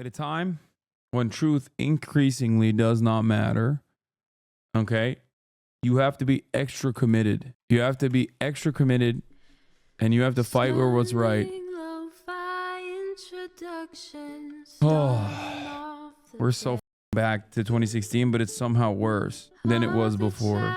at a time when truth increasingly does not matter, okay, you have to be extra committed. You have to be extra committed, and you have to fight for what's right. Oh, we're so back to 2016, but it's somehow worse than it was before.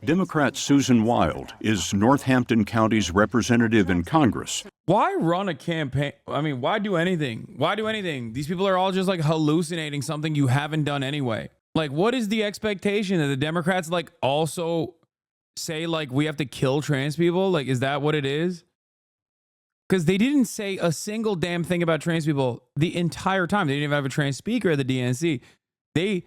Democrat Susan Wild is Northampton County's representative in Congress. Why run a campaign? I mean, why do anything? Why do anything? These people are all just like hallucinating something you haven't done anyway. Like, what is the expectation that the Democrats like also say like we have to kill trans people? Like, is that what it is? Because they didn't say a single damn thing about trans people the entire time. They didn't even have a trans speaker at the DNC. They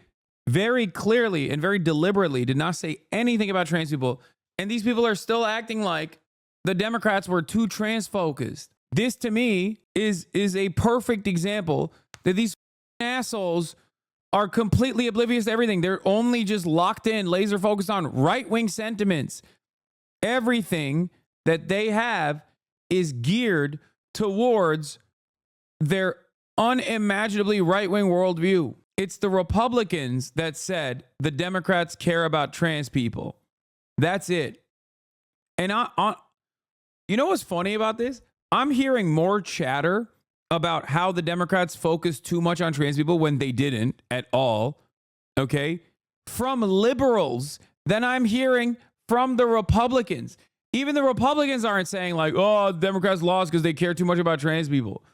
very clearly and very deliberately did not say anything about trans people. And these people are still acting like the Democrats were too trans focused. This to me is a perfect example that these assholes are completely oblivious to everything. They're only just locked in, laser focused on right-wing sentiments. Everything that they have is geared towards their unimaginably right-wing worldview. It's the Republicans that said the Democrats care about trans people. That's it. And you know what's funny about this? I'm hearing more chatter about how the Democrats focus too much on trans people when they didn't at all, okay, from liberals than I'm hearing from the Republicans. Even the Republicans aren't saying like, oh, the Democrats lost because they care too much about trans people.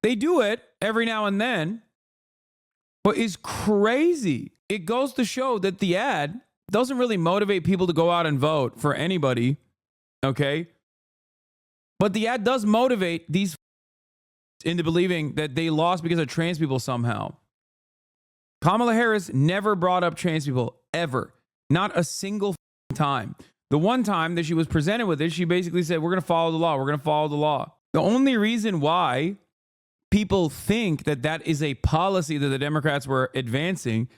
They do it every now and then. But it's crazy. It goes to show that the ad doesn't really motivate people to go out and vote for anybody, okay? But the ad does motivate these into believing that they lost because of trans people somehow. Kamala Harris never brought up trans people, ever. Not a single time. The one time that she was presented with it, she basically said, we're going to follow the law. We're going to follow the law. The only reason why people think that that is a policy that the Democrats were advancing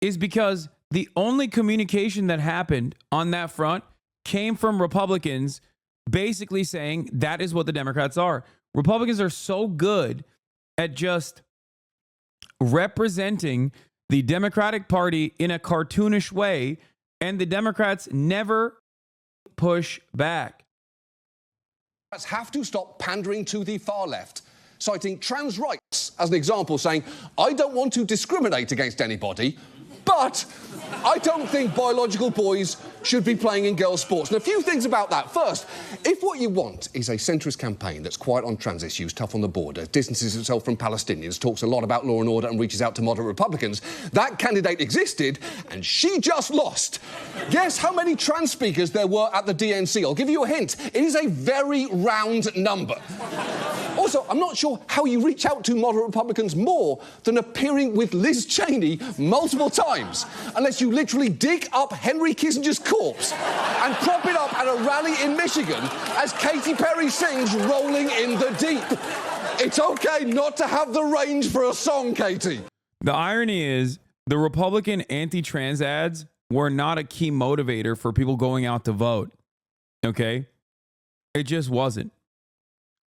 is because the only communication that happened on that front came from Republicans basically saying that is what the Democrats are. Republicans are so good at just representing the Democratic Party in a cartoonish way, and the Democrats never push back. Have to stop pandering to the far left, citing trans rights as an example, saying, I don't want to discriminate against anybody, but I don't think biological boys should be playing in girls' sports. And a few things about that. First, if what you want is a centrist campaign that's quiet on trans issues, tough on the border, distances itself from Palestinians, talks a lot about law and order and reaches out to moderate Republicans, that candidate existed and she just lost. Guess how many trans speakers there were at the DNC? I'll give you a hint. It is a very round number. Also, I'm not sure how you reach out to moderate Republicans more than appearing with Liz Cheney multiple times, unless you literally dig up Henry Kissinger's corpse and prop it up at a rally in Michigan as Katy Perry sings Rolling in the Deep. It's okay not to have the range for a song, Katy. The irony is the Republican anti-trans ads were not a key motivator for people going out to vote, okay? It just wasn't.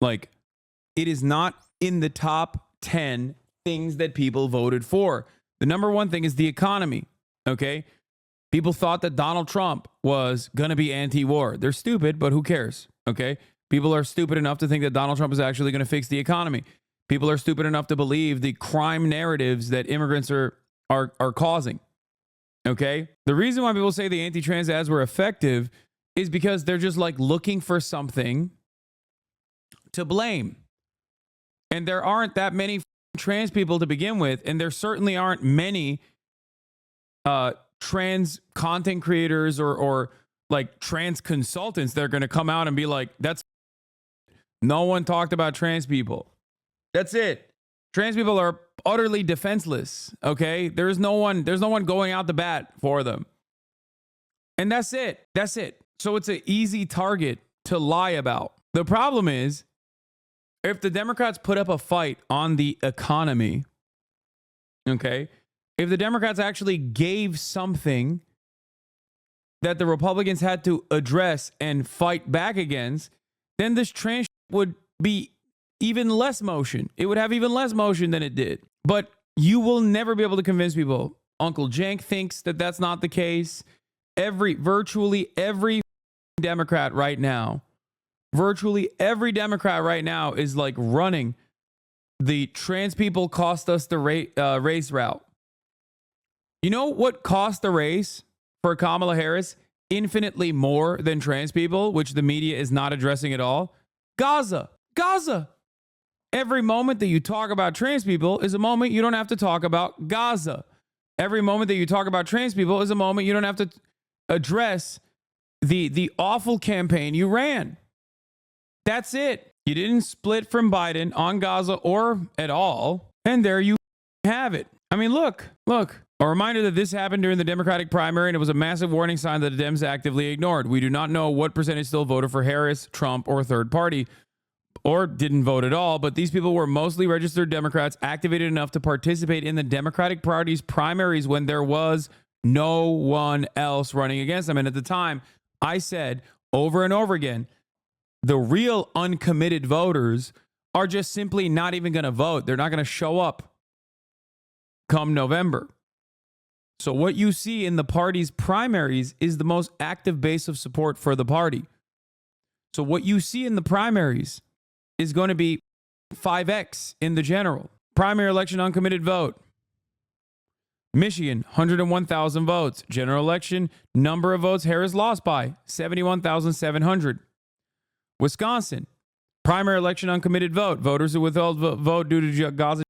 Like, it is not in the top 10 things that people voted for. The number one thing is the economy, okay? People thought that Donald Trump was going to be anti-war. They're stupid, but who cares, okay? People are stupid enough to think that Donald Trump is actually going to fix the economy. People are stupid enough to believe the crime narratives that immigrants are causing, okay? The reason why people say the anti-trans ads were effective is because they're just like looking for something to blame. And there aren't that many trans people to begin with, and there certainly aren't many trans content creators or like trans consultants that are going to come out and be like, that's no one talked about trans people. That's it. Trans people are utterly defenseless. Okay. There's no one going out the bat for them. And that's it. That's it. So it's an easy target to lie about. The problem is if the Democrats put up a fight on the economy, okay, if the Democrats actually gave something that the Republicans had to address and fight back against, then this trans would be even less motion. It would have even less motion than it did. But you will never be able to convince people. Uncle Cenk thinks that that's not the case. Virtually every Democrat right now is like running the trans people cost us the race route. You know what cost the race for Kamala Harris? Infinitely more than trans people, which the media is not addressing at all. Gaza. Every moment that you talk about trans people is a moment you don't have to talk about Gaza. Every moment that you talk about trans people is a moment you don't have to address the awful campaign you ran. That's it. You didn't split from Biden on Gaza or at all. And there you have it. I mean, look. A reminder that this happened during the Democratic primary, and it was a massive warning sign that the Dems actively ignored. We do not know what percentage still voted for Harris, Trump, or third party, or didn't vote at all, but these people were mostly registered Democrats activated enough to participate in the Democratic Party's primaries when there was no one else running against them. And at the time, I said over and over again, the real uncommitted voters are just simply not even going to vote. They're not going to show up come November. So what you see in the party's primaries is the most active base of support for the party. So what you see in the primaries is going to be 5x in the general. Primary election uncommitted vote. Michigan, 101,000 votes. General election, number of votes Harris lost by, 71,700. Wisconsin, primary election uncommitted vote. Voters who withheld vote due to Gaza,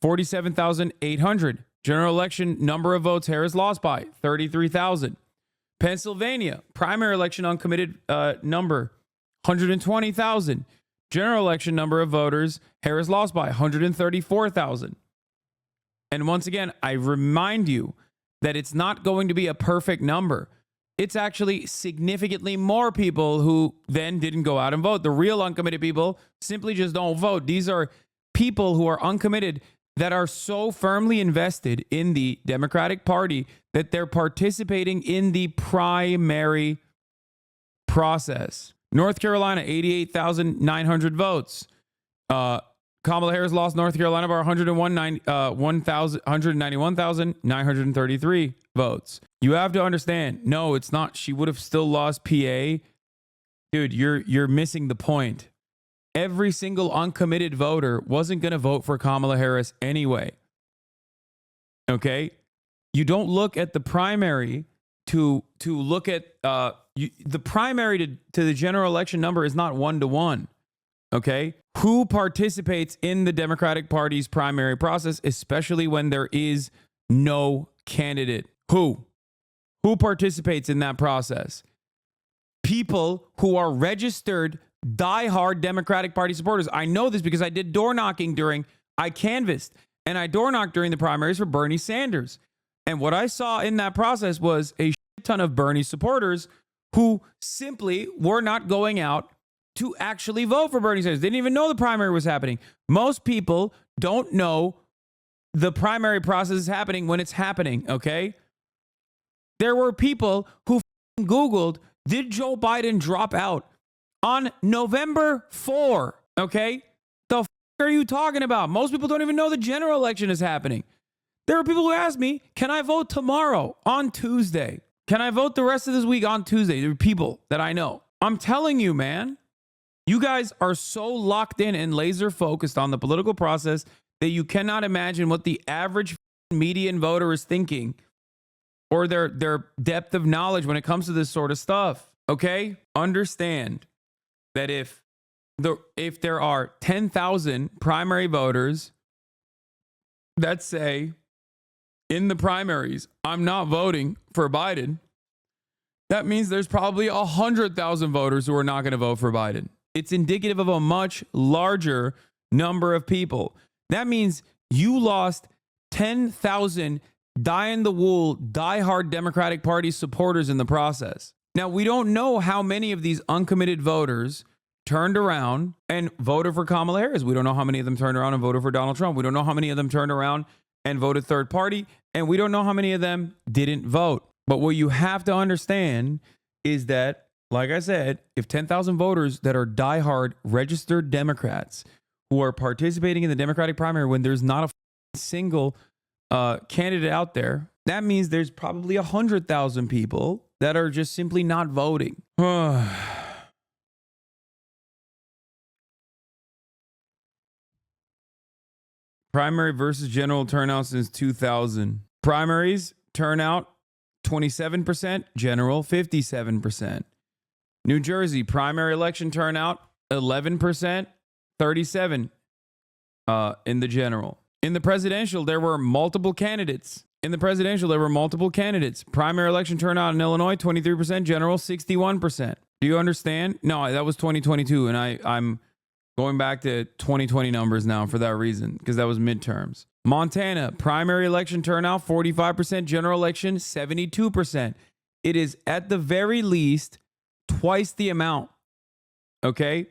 47,800. General election, number of votes Harris lost by, 33,000. Pennsylvania, primary election uncommitted number, 120,000. General election number of voters Harris lost by, 134,000. And once again, I remind you that it's not going to be a perfect number. It's actually significantly more people who then didn't go out and vote. The real uncommitted people simply just don't vote. These are people who are uncommitted that are so firmly invested in the Democratic Party that they're participating in the primary process. North Carolina, 88,900 votes. Kamala Harris lost North Carolina by 191,933 votes. You have to understand, no, it's not. She would have still lost PA. Dude, you're missing the point. Every single uncommitted voter wasn't going to vote for Kamala Harris anyway. Okay? You don't look at the primary to look at the primary to the general election number is not 1-to-1. Okay? Who participates in the Democratic Party's primary process, especially when there is no candidate? Who participates in that process? People who are registered diehard Democratic Party supporters. I know this because I did door knocking I canvassed and I door knocked during the primaries for Bernie Sanders. And what I saw in that process was a shit ton of Bernie supporters who simply were not going out to actually vote for Bernie Sanders. They didn't even know the primary was happening. Most people don't know the primary process is happening when it's happening, okay? There were people who Googled, did Joe Biden drop out on November 4, okay? The are you talking about? Most people don't even know the general election is happening. There are people who ask me, can I vote tomorrow on Tuesday? Can I vote the rest of this week on Tuesday? There are people that I know. I'm telling you, man, you guys are so locked in and laser focused on the political process that you cannot imagine what the average median voter is thinking or their depth of knowledge when it comes to this sort of stuff. Okay? Understand that if there are 10,000 primary voters that say in the primaries, I'm not voting for Biden, that means there's probably 100,000 voters who are not going to vote for Biden. It's indicative of a much larger number of people. That means you lost 10,000 die-in-the-wool, diehard Democratic Party supporters in the process. Now, we don't know how many of these uncommitted voters turned around and voted for Kamala Harris. We don't know how many of them turned around and voted for Donald Trump. We don't know how many of them turned around and voted third party. And we don't know how many of them didn't vote. But what you have to understand is that, like I said, if 10,000 voters that are diehard registered Democrats who are participating in the Democratic primary when there's not a single candidate out there, that means there's probably 100,000 people that are just simply not voting. Primary versus general turnout since 2000. Primaries turnout 27%, general 57%. New Jersey primary election turnout 11%, 37 in the general. In the presidential, there were multiple candidates. Primary election turnout in Illinois 23%, general 61%. Do you understand? No, that was 2022, and I'm going back to 2020 numbers now for that reason, because that was midterms. Montana, primary election turnout, 45%, general election, 72%. It is at the very least twice the amount. Okay?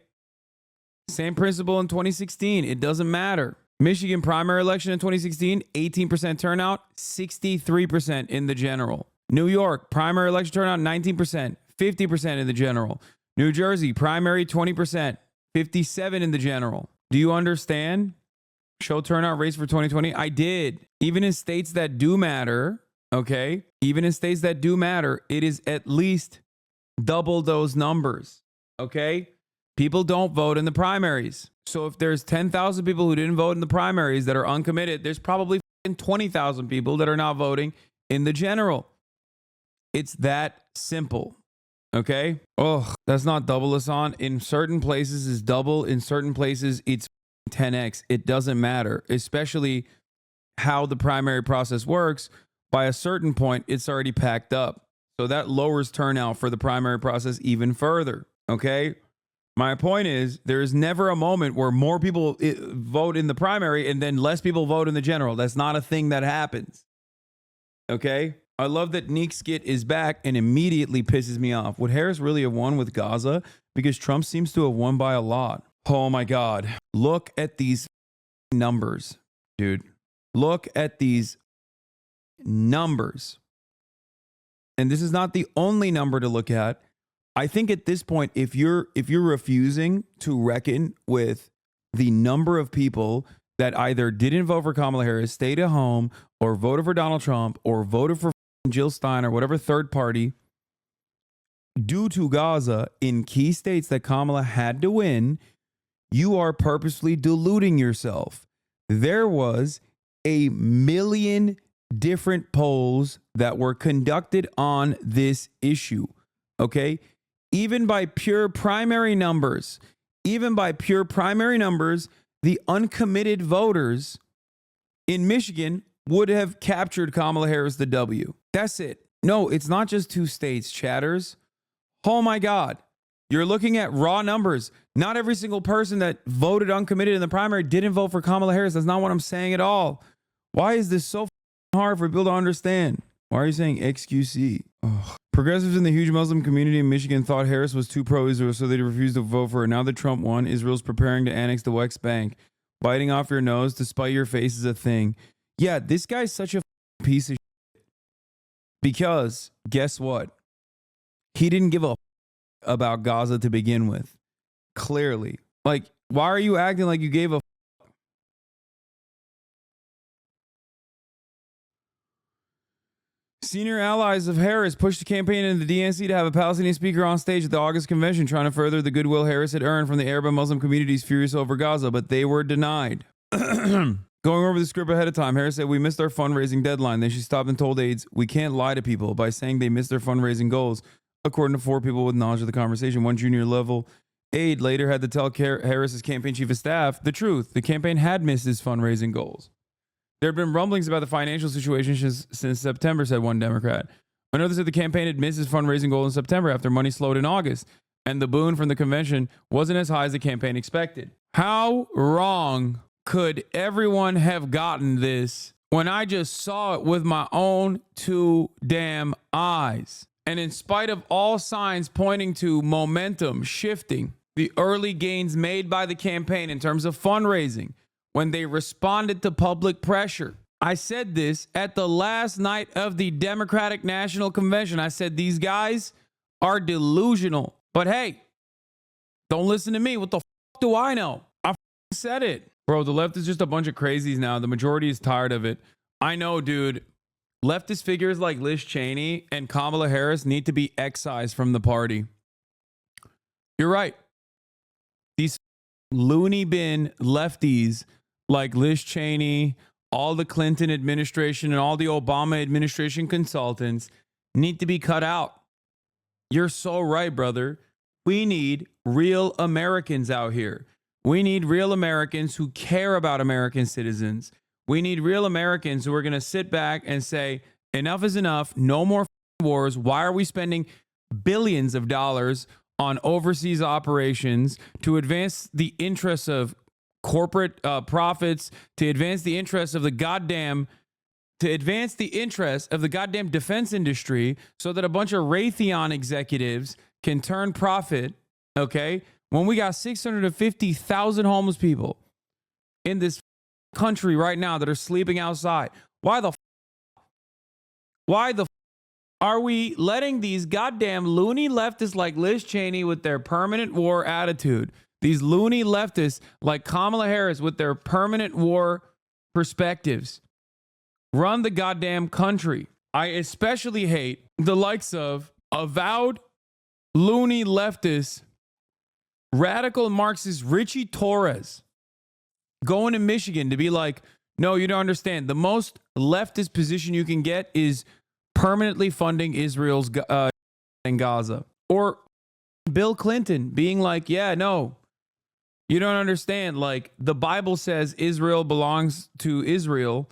Same principle in 2016. It doesn't matter. Michigan, primary election in 2016, 18% turnout, 63% in the general. New York, primary election turnout, 19%, 50% in the general. New Jersey, primary, 20%. 57 in the general. Do you understand? Show turnout rates for 2020. I did. Even in states that do matter, okay? Even in states that do matter, it is at least double those numbers, okay? People don't vote in the primaries. So if there's 10,000 people who didn't vote in the primaries that are uncommitted, there's probably 20,000 people that are not voting in the general. It's that simple. Okay. Oh, that's not double, Hasan. In certain places it's double. In certain places it's 10x. It doesn't matter, especially how the primary process works. By a certain point, it's already packed up. So that lowers turnout for the primary process even further. Okay. My point is, there is never a moment where more people vote in the primary and then less people vote in the general. That's not a thing that happens. Okay. I love that Neek skit is back and immediately pisses me off. Would Harris really have won with Gaza? Because Trump seems to have won by a lot. Oh my God. Look at these numbers, dude. Look at these numbers. And this is not the only number to look at. I think at this point, if you're refusing to reckon with the number of people that either didn't vote for Kamala Harris, stayed at home, or voted for Donald Trump, or voted for Jill Stein or whatever third party due to Gaza in key states that Kamala had to win, you are purposely deluding yourself. There was 1 million different polls that were conducted on this issue. Okay. Even by pure primary numbers, the uncommitted voters in Michigan would have captured Kamala Harris the W. That's it. No, it's not just 2 states, chatters. Oh my God. You're looking at raw numbers. Not every single person that voted uncommitted in the primary didn't vote for Kamala Harris. That's not what I'm saying at all. Why is this so hard for people to understand? Why are you saying XQC? Oh. Progressives in the huge Muslim community in Michigan thought Harris was too pro-Israel, so they refused to vote for her. Now that Trump won, Israel's preparing to annex the West Bank. Biting off your nose to spite your face is a thing. Yeah, this guy's such a piece of shit. Because guess what? He didn't give a about Gaza to begin with. Clearly. Like, why are you acting like you gave a Senior allies of Harris pushed the campaign in the DNC to have a Palestinian speaker on stage at the August convention, trying to further the goodwill Harris had earned from the Arab and Muslim communities furious over Gaza, but they were denied. Going over the script ahead of time, Harris said, "We missed our fundraising deadline." Then she stopped and told aides, "We can't lie to people by saying they missed their fundraising goals," according to 4 people with knowledge of the conversation. One junior level aide later had to tell Harris's campaign chief of staff the truth. The campaign had missed its fundraising goals. There had been rumblings about the financial situation since September, said one Democrat. Another said the campaign had missed its fundraising goal in September after money slowed in August, and the boon from the convention wasn't as high as the campaign expected. How wrong could everyone have gotten this when I just saw it with my own 2 damn eyes? And in spite of all signs pointing to momentum shifting, the early gains made by the campaign in terms of fundraising when they responded to public pressure. I said this at the last night of the Democratic National Convention. I said these guys are delusional. But hey, don't listen to me. What the do I know? I said it. Bro, the left is just a bunch of crazies now. The majority is tired of it. I know, dude. Leftist figures like Liz Cheney and Kamala Harris need to be excised from the party. You're right. These loony bin lefties like Liz Cheney, all the Clinton administration and all the Obama administration consultants need to be cut out. You're so right, brother. We need real Americans out here. We need real Americans who care about American citizens. We need real Americans who are going to sit back and say, enough is enough. No more wars. Why are we spending billions of dollars on overseas operations to advance the interests of corporate profits, to advance the interests of the goddamn defense industry so that a bunch of Raytheon executives can turn profit, okay? When we got 650,000 homeless people in this country right now that are sleeping outside, why the are we letting these goddamn loony leftists like Liz Cheney with their permanent war attitude, these loony leftists like Kamala Harris with their permanent war perspectives, run the goddamn country? I especially hate the likes of avowed loony leftists, radical Marxist Richie Torres going to Michigan to be like, no, you don't understand. The most leftist position you can get is permanently funding Israel's and Gaza. Or Bill Clinton being like, yeah, no, you don't understand. Like, the Bible says Israel belongs to Israel,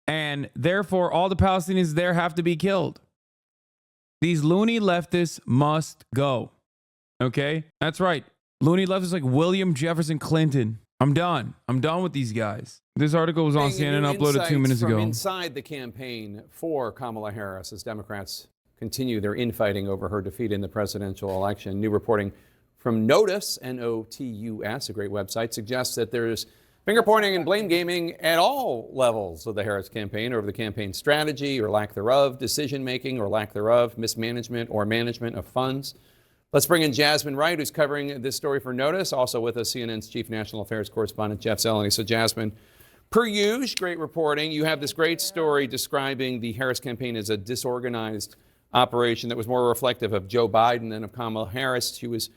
and therefore all the Palestinians there have to be killed. These loony leftists must go. Okay? That's right. Loony leftists like William Jefferson Clinton. I'm done. I'm done with these guys. This article was on CNN, uploaded 2 minutes ago. Inside the campaign for Kamala Harris, as Democrats continue their infighting over her defeat in the presidential election. New reporting from Notus, N-O-T-U-S, a great website, suggests that there's finger pointing and blame gaming at all levels of the Harris campaign over the campaign strategy or lack thereof, decision making or lack thereof, mismanagement or management of funds. Let's bring in Jasmine Wright, who's covering this story for Notice. Also with us, CNN's chief national affairs correspondent, Jeff Zeleny. So, Jasmine, per usual, great reporting. You have this great story describing the Harris campaign as a disorganized operation that was more reflective of Joe Biden than of Kamala Harris. She was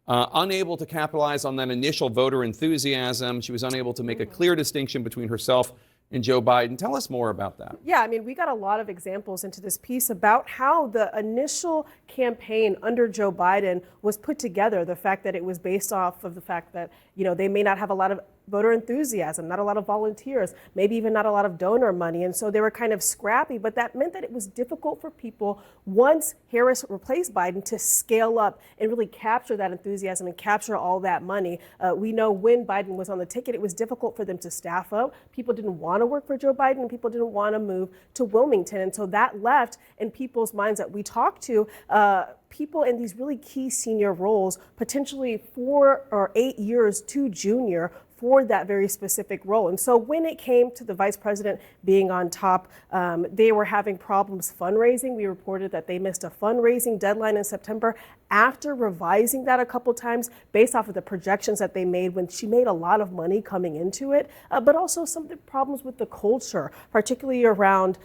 unable to capitalize on that initial voter enthusiasm. She was unable to make a clear distinction between herself and Joe Biden. Tell us more about that. Yeah, I mean, we got a lot of examples into this piece about how the initial campaign under Joe Biden was put together. The fact that it was based off of the fact that, you know, they may not have a lot of voter enthusiasm, not a lot of volunteers, maybe even not a lot of donor money. And so they were kind of scrappy, but that meant that it was difficult for people once Harris replaced Biden to scale up and really capture that enthusiasm and capture all that money. We know when Biden was on the ticket, it was difficult for them to staff up. People didn't want to work for Joe Biden and people didn't want to move to Wilmington. And so that left in people's minds that we talked to, people in these really key senior roles, potentially 4 or 8 years too junior for that very specific role. And so when it came to the vice president being on top, they were having problems fundraising. We reported that they missed a fundraising deadline in September after revising that a couple times based off of the projections that they made when she made a lot of money coming into it, but also some of the problems with the culture, particularly around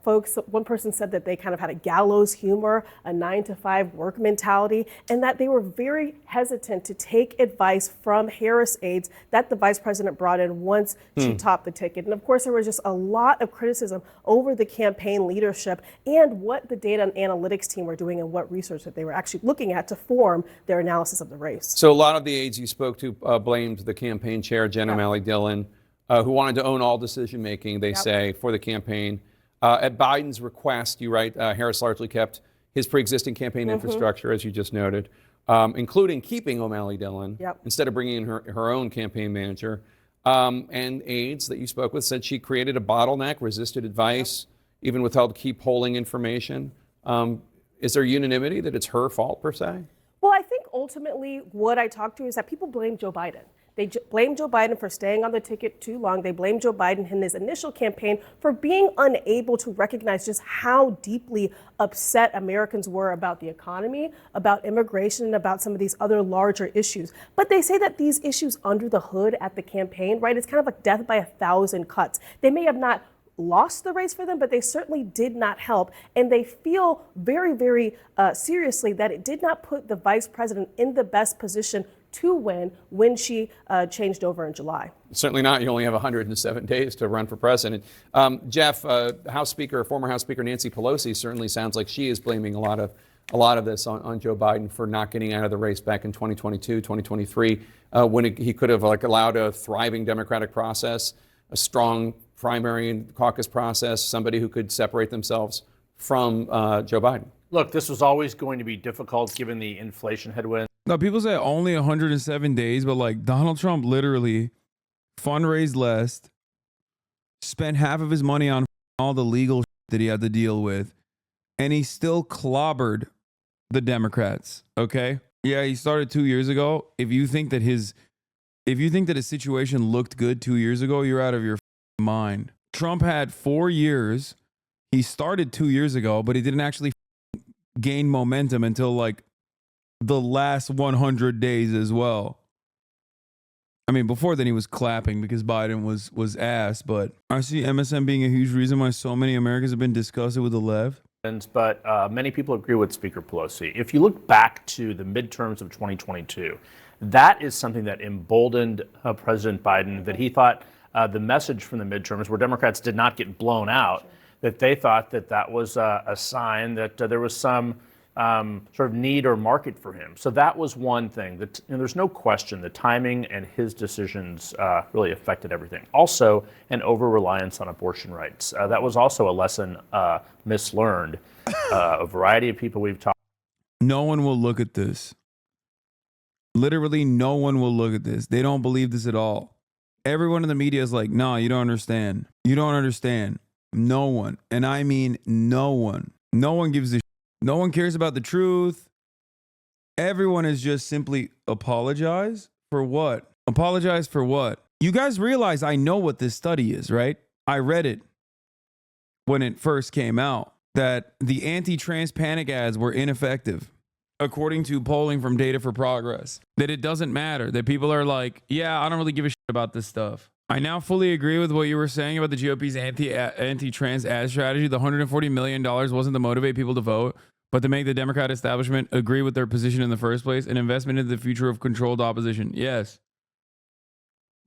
folks. One person said that they kind of had a gallows humor, a 9-to-5 work mentality, and that they were very hesitant to take advice from Harris aides that the vice president brought in once she topped the ticket. And of course, there was just a lot of criticism over the campaign leadership and what the data and analytics team were doing and what research that they were actually looking at to form their analysis of the race. So a lot of the aides you spoke to blamed the campaign chair, Jen O'Malley Dillon, who wanted to own all decision making, they say, for the campaign. At Biden's request, you write, Harris largely kept his pre-existing campaign infrastructure, as you just noted, including keeping O'Malley Dillon instead of bringing in her own campaign manager. And aides that you spoke with said she created a bottleneck, resisted advice, even withheld key polling information. Is there unanimity that it's her fault, per se? Well, I think ultimately, what I talked to is that people blame Joe Biden. They blame Joe Biden for staying on the ticket too long. They blame Joe Biden in his initial campaign for being unable to recognize just how deeply upset Americans were about the economy, about immigration, and about some of these other larger issues. But they say that these issues under the hood at the campaign, right, it's kind of like death by 1,000 cuts. They may have not lost the race for them, but they certainly did not help. And they feel very, very seriously that it did not put the vice president in the best position to win when she changed over in July. Certainly not. You only have 107 days to run for president. Jeff, House Speaker, former House Speaker Nancy Pelosi certainly sounds like she is blaming a lot of this on Joe Biden for not getting out of the race back in 2022, 2023, when he could have allowed a thriving Democratic process, a strong primary and caucus process, somebody who could separate themselves from Joe Biden. Look, this was always going to be difficult given the inflation headwind. No, people say only 107 days, but like Donald Trump literally fundraised less, spent half of his money on all the legal that he had to deal with, and he still clobbered the Democrats. Okay? Yeah, he started 2 years ago. If you think that his situation looked good 2 years ago, you're out of your mind. Trump had 4 years. He started 2 years ago, but he didn't actually gain momentum until like the last 100 days as well. I mean, before then he was clapping because Biden was ass, but I see MSM being a huge reason why so many Americans have been disgusted with the left. But many people agree with Speaker Pelosi. If you look back to the midterms of 2022, that is something that emboldened President Biden, that he thought the message from the midterms, where Democrats did not get blown out, that they thought that was a sign that there was some sort of need or market for him. So that was one thing. There's no question the timing and his decisions really affected everything. Also, an over-reliance on abortion rights. That was also a lesson mislearned. A variety of people we've talked. No one will look at this. Literally, no one will look at this. They don't believe this at all. Everyone in the media is like, no, you don't understand. You don't understand. No one. And I mean no one. No one gives a shit. No one cares about the truth. Everyone is just simply apologize for what? Apologize for what? You guys realize I know what this study is, right? I read it when it first came out, that the anti-trans panic ads were ineffective, according to polling from Data for Progress. That it doesn't matter, that people are like, yeah, I don't really give a shit about this stuff. I now fully agree with what you were saying about the GOP's anti-trans ad strategy. The $140 million wasn't to motivate people to vote, but to make the Democrat establishment agree with their position in the first place, an investment into the future of controlled opposition. Yes.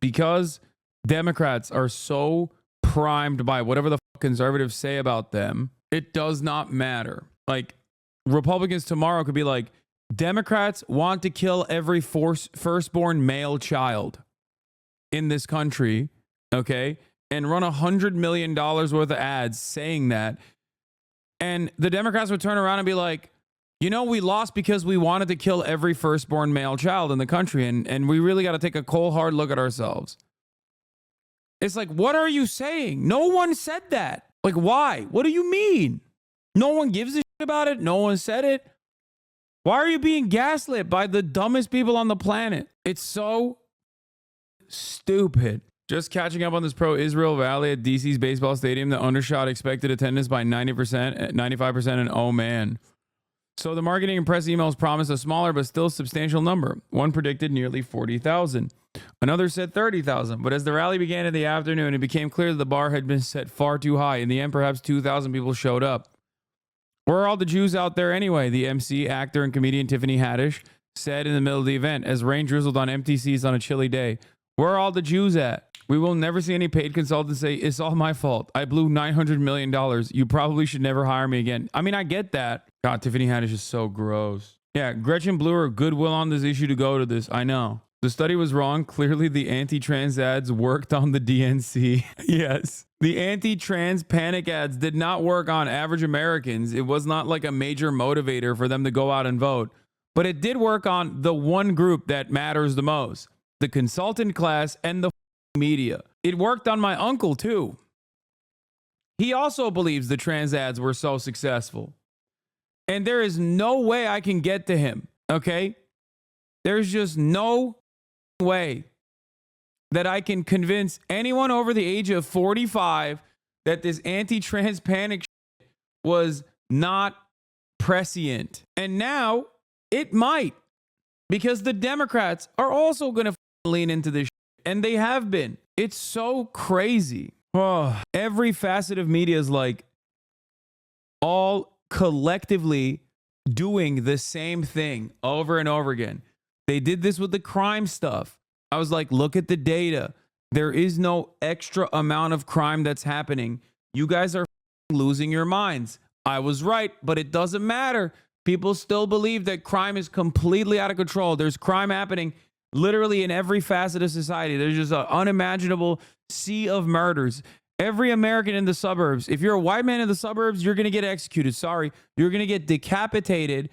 Because Democrats are so primed by whatever the conservatives say about them, it does not matter. Like, Republicans tomorrow could be like, Democrats want to kill every firstborn male child in this country, okay, and run $100 million worth of ads saying that. And the Democrats would turn around and be like, you know, we lost because we wanted to kill every firstborn male child in the country. And we really got to take a cold, hard look at ourselves. It's like, what are you saying? No one said that. Like, why? What do you mean? No one gives a shit about it. No one said it. Why are you being gaslit by the dumbest people on the planet? It's so stupid. Just catching up on this pro-Israel rally at DC's baseball stadium that undershot expected attendance by 90%, 95%, and oh man. So the marketing and press emails promised a smaller but still substantial number. One predicted nearly 40,000. Another said 30,000. But as the rally began in the afternoon, it became clear that the bar had been set far too high. In the end, perhaps 2,000 people showed up. Where are all the Jews out there anyway? The MC, actor, and comedian Tiffany Haddish said in the middle of the event as rain drizzled on empty seats on a chilly day. Where are all the Jews at? We will never see any paid consultants say, it's all my fault. I blew $900 million. You probably should never hire me again. I mean, I get that. God, Tiffany Haddish is so gross. Yeah, Gretchen blew her goodwill on this issue to go to this. I know. The study was wrong. Clearly, the anti-trans ads worked on the DNC. Yes. The anti-trans panic ads did not work on average Americans. It was not like a major motivator for them to go out and vote. But it did work on the one group that matters the most. The consultant class and the media. It worked on my uncle too. He also believes the trans ads were so successful. And there is no way I can get to him, okay? There's just no way that I can convince anyone over the age of 45 that this anti-trans panic was not prescient. And now it might, because the Democrats are also going to lean into this, and they have been. It's so crazy. Oh, every facet of media is like all collectively doing the same thing over and over again. They did this with the crime stuff. I was like, look at the data. There is no extra amount of crime that's happening. You guys are losing your minds. I was right, but it doesn't matter. People still believe that crime is completely out of control. There's crime happening literally in every facet of society. There's just an unimaginable sea of murders. Every American in the suburbs, if you're a white man in the suburbs, you're going to get executed. Sorry. You're going to get decapitated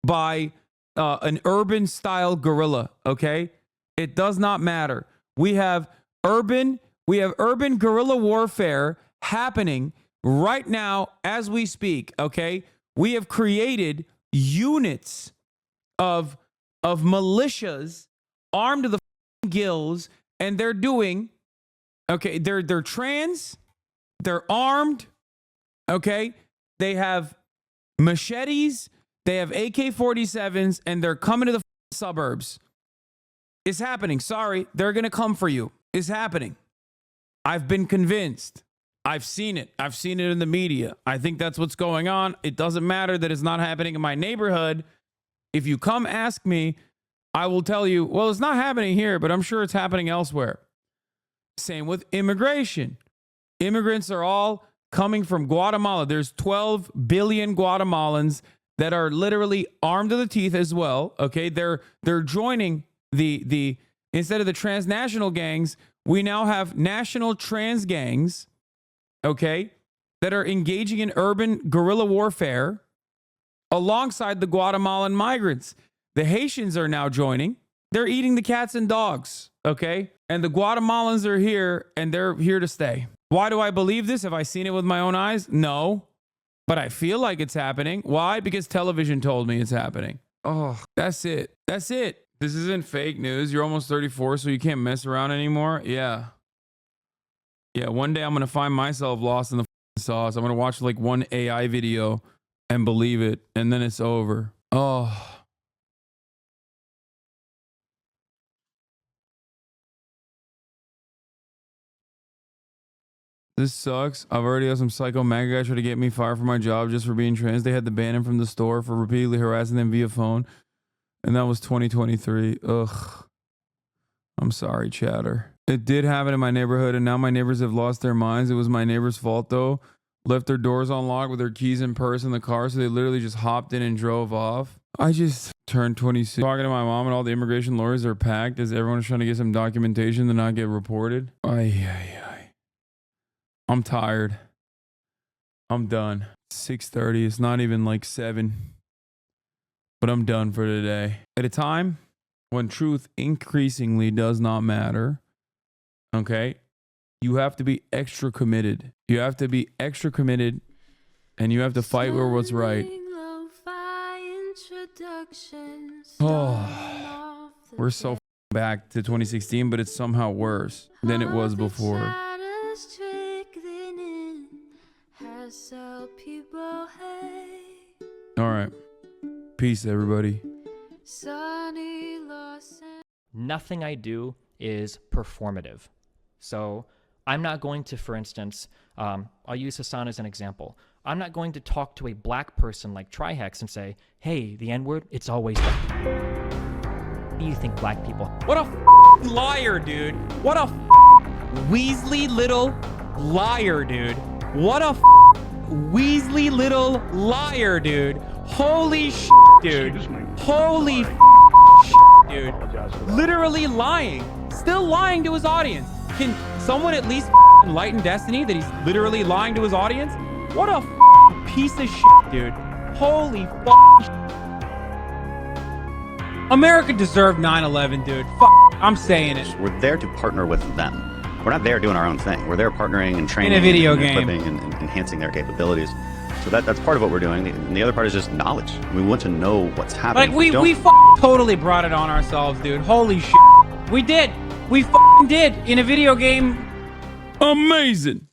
by an urban style guerrilla. Okay. It does not matter. We have urban guerrilla warfare happening right now as we speak. Okay. We have created units of militias armed to the gills, and they're doing, okay, they're trans, they're armed, okay, they have machetes, they have AK-47s, and they're coming to the suburbs. It's happening. Sorry, they're gonna come for you. It's happening. I've been convinced. I've seen it. I've seen it in the media. I think that's what's going on. It doesn't matter that it's not happening in my neighborhood. If you come ask me, I will tell you, well, it's not happening here, but I'm sure it's happening elsewhere. Same with immigration. Immigrants are all coming from Guatemala. There's 12 billion Guatemalans that are literally armed to the teeth as well. Okay, they're joining the instead of the transnational gangs, we now have national trans gangs, okay, that are engaging in urban guerrilla warfare alongside the Guatemalan migrants. The Haitians are now joining. They're eating the cats and dogs, okay? And the Guatemalans are here, and they're here to stay. Why do I believe this? Have I seen it with my own eyes? No. But I feel like it's happening. Why? Because television told me it's happening. Oh, that's it. That's it. This isn't fake news. You're almost 34, so you can't mess around anymore. Yeah. Yeah, one day I'm going to find myself lost in the sauce. I'm going to watch like one AI video and believe it, and then it's over. Oh. This sucks. I've already had some psycho MAGA guys try to get me fired from my job just for being trans. They had to ban him from the store for repeatedly harassing them via phone. And that was 2023. Ugh. I'm sorry, chatter. It did happen in my neighborhood, and now my neighbors have lost their minds. It was my neighbor's fault, though. Left their doors unlocked with their keys and purse in the car, so they literally just hopped in and drove off. I just turned 26. Talking to my mom, and all the immigration lawyers are packed as everyone's trying to get some documentation to not get reported. Ay. I'm tired. I'm done. 6:30. It's not even like 7. But I'm done for today. At a time when truth increasingly does not matter, okay, you have to be extra committed. You have to be extra committed, and you have to fight for what's right. Oh, we're so back to 2016, but it's somehow worse than it was before. All right. Peace, everybody. Nothing I do is performative. So I'm not going to, for instance, I'll use Hasan as an example. I'm not going to talk to a black person like Trihex and say, hey, the N-word, it's always that. Do you think black people? What a liar, dude. What a Weasley little liar, dude. What a Weasley little liar, dude. Holy shit, dude. Holy shit, dude. Literally lying. Still lying to his audience. Can someone at least enlighten Destiny that he's literally lying to his audience? What a piece of shit, dude. Holy shit. America deserved 9/11, dude. I'm saying it. We're there to partner with them. we're not there doing our own thing. We're there partnering and training, in a video and game, equipping and enhancing their capabilities. So that's part of what we're doing. And the other part is just knowledge. We want to know what's happening. Like we totally brought it on ourselves, dude. Holy shit, we did. We did in a video game. Amazing.